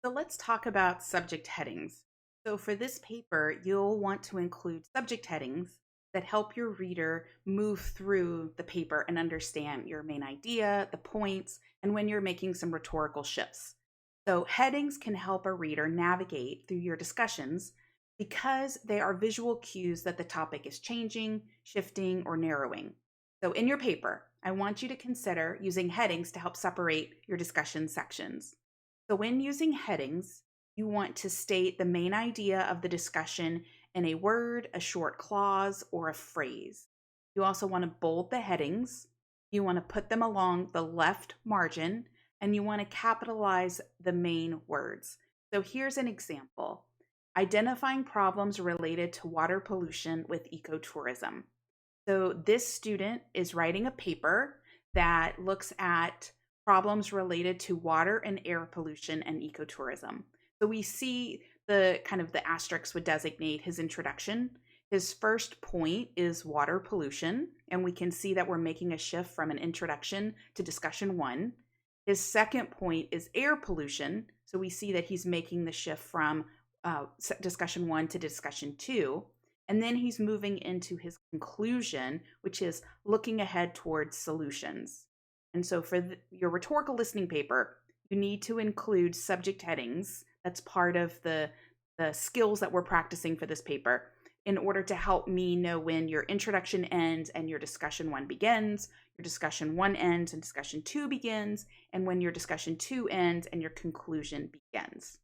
So let's talk about subject headings. So for this paper, you'll want to include subject headings that help your reader move through the paper and understand your main idea, the points, and when you're making some rhetorical shifts. So headings can help a reader navigate through your discussions because they are visual cues that the topic is changing, shifting, or narrowing. So in your paper, I want you to consider using headings to help separate your discussion sections. So, when using headings, you want to state the main idea of the discussion in a word, a short clause, or a phrase. You also want to bold the headings. You want to put them along the left margin, and you want to capitalize the main words. So, here's an example: identifying problems related to water pollution with ecotourism. So, this student is writing a paper that looks at problems related to water and air pollution and ecotourism. So, we see the kind of the asterisk would designate his introduction. His first point is water pollution, and we can see that we're making a shift from an introduction to discussion one. His second point is air pollution. So, we see that he's making the shift from discussion one to discussion two. And then he's moving into his conclusion, which is looking ahead towards solutions. And so for your rhetorical listening paper, you need to include subject headings. That's part of the skills that we're practicing for this paper in order to help me know when your introduction ends and your discussion one begins, your discussion one ends and discussion two begins, and when your discussion two ends and your conclusion begins.